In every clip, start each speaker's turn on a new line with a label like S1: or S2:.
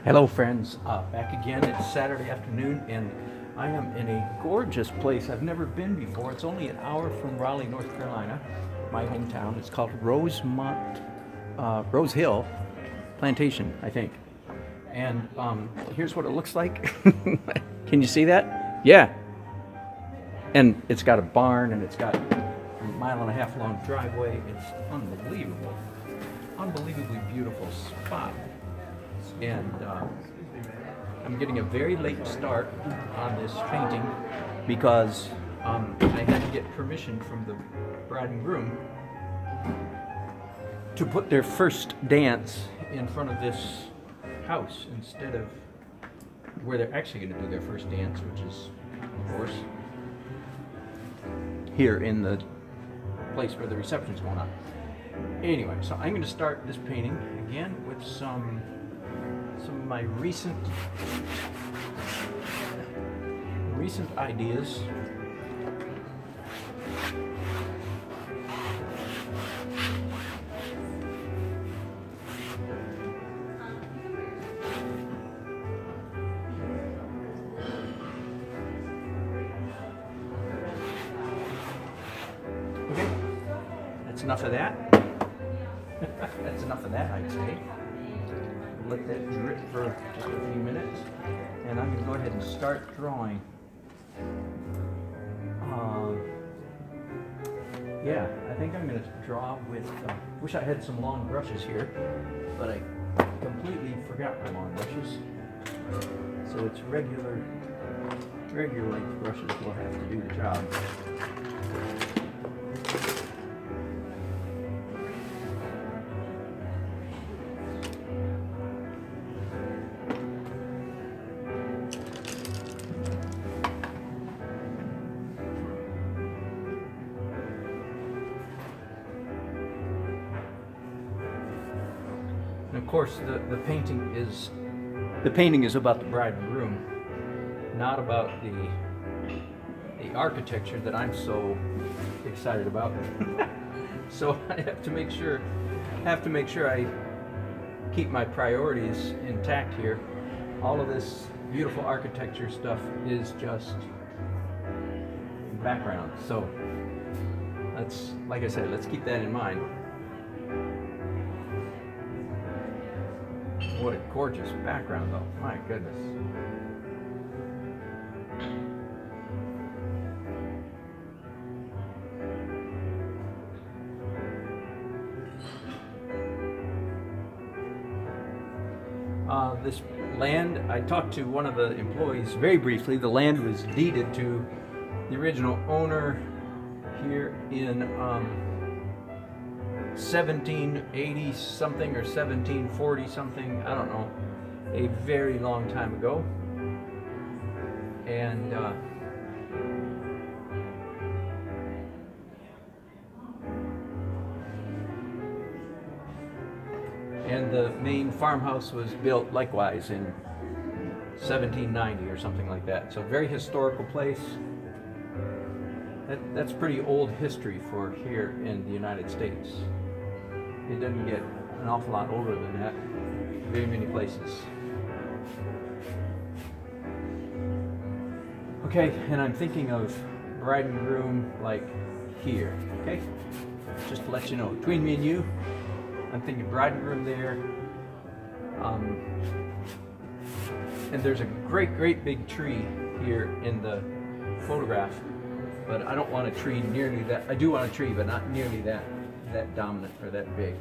S1: Hello friends, back again. It's Saturday afternoon and I am in a gorgeous place I've never been before. It's only an hour from Raleigh, North Carolina, my hometown. It's called Rose Hill Plantation, I think. And here's what it looks like. Can you see that? Yeah. And it's got a barn and it's got a 1.5 mile long driveway. It's unbelievable. Unbelievably beautiful spot. And I'm getting a very late start on this painting because I had to get permission from the bride and groom to put their first dance in front of this house instead of where they're actually going to do their first dance, which is, of course, here in the place where the reception's going on. Anyway, so I'm going to start this painting again with some of my recent ideas. Okay, that's enough of that. That's enough of that, I'd say. Let that drip for just a few minutes, and I'm going to go ahead and start drawing. Yeah, I think I'm going to draw with, wish I had some long brushes here, but I completely forgot my long brushes. So it's regular length brushes will have to do the job. And of course, the painting is about the bride and groom, not about the architecture that I'm so excited about. So I have to make sure I keep my priorities intact here. All of this beautiful architecture stuff is just background. So let's, like I said, let's keep that in mind. What a gorgeous background, though. My goodness. This land, I talked to one of the employees very briefly. The land was deeded to the original owner here in 1780 something or 1740 something, I don't know, a very long time ago. And the main farmhouse was built likewise in 1790 or something like that. So very historical place. That's pretty old history for here in the United States. It doesn't get an awful lot older than that, very many places. Okay, and I'm thinking of bride and groom like here, okay? Just to let you know, between me and you, I'm thinking bride and groom there. And there's a great big tree here in the photograph, but I don't want a tree nearly that. I do want a tree, but not nearly that dominant or that big.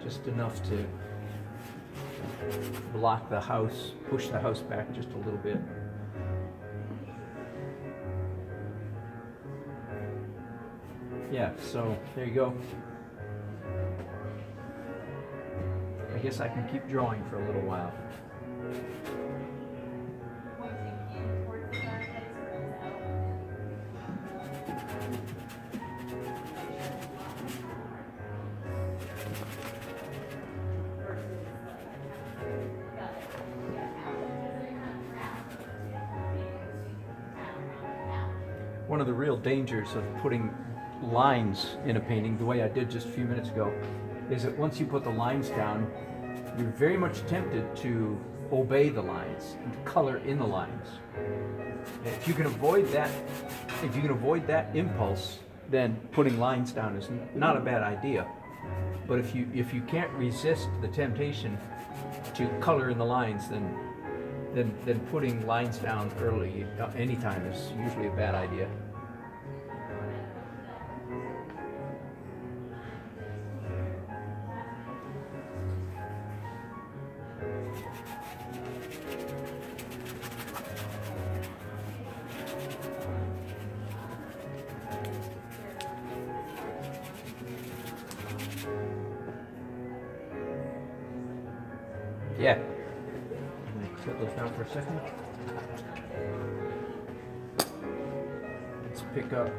S1: Just enough to block the house, push the house back just a little bit. Yeah, so there you go. I guess I can keep drawing for a little while. One of the real dangers of putting lines in a painting, the way I did just a few minutes ago, is that once you put the lines down, you're very much tempted to obey the lines and to color in the lines. And if you can avoid that impulse, then putting lines down is not a bad idea. But if you can't resist the temptation to color in the lines, then putting lines down early anytime is usually a bad idea. Yeah. Set those down for a second. Let's pick up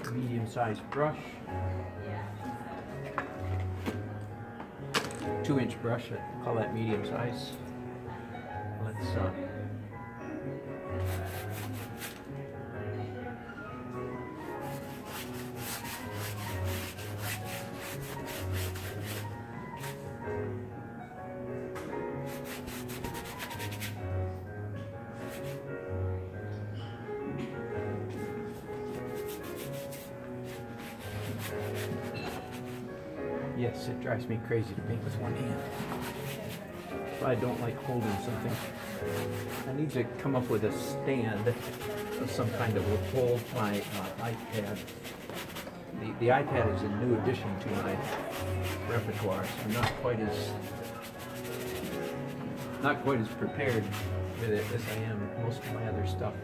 S1: a medium-sized brush. 2-inch brush, I call that medium size. Let's yes, it drives me crazy to paint with one hand. So I don't like holding something. I need to come up with a stand of some kind that will hold my iPad. The iPad is a new addition to my repertoire, so I'm not quite as prepared with it as I am with most of my other stuff.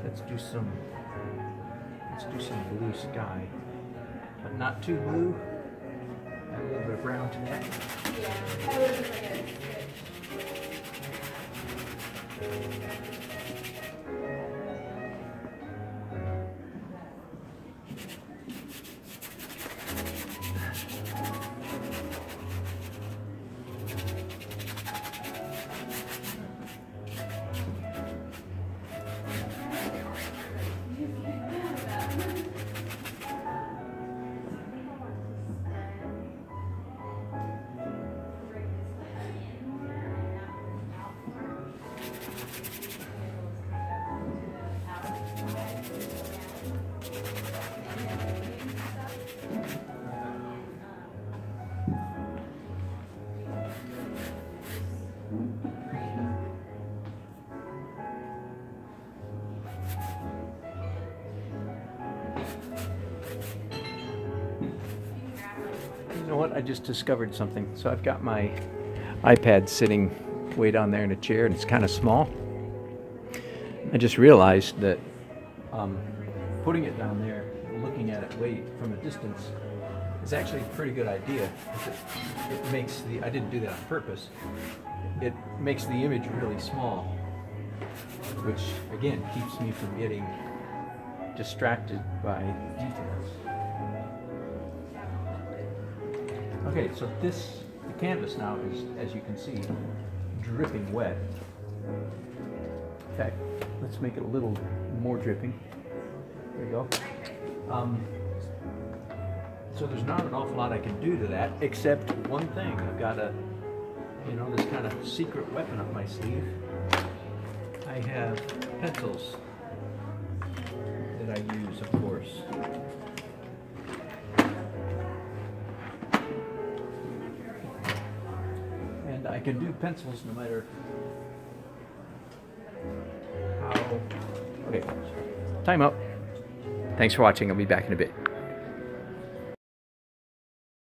S1: Let's do some blue sky, but not too blue. Add a little bit of brown to that. You know what? I just discovered something. So I've got my iPad sitting way down there in a chair, and it's kind of small. I just realized that putting it down there, looking at it way from a distance, is actually a pretty good idea. It makes I didn't do that on purpose. It makes the image really small, which again keeps me from getting distracted by details. Okay, so the canvas now is, as you can see, dripping wet. In fact, let's make it a little more dripping. There we go. So there's not an awful lot I can do to that, except one thing. I've got this kind of secret weapon up my sleeve. I have pencils that I use, of course. And I can do pencils no matter how. Okay, time up. Thanks for watching. I'll be back in a bit.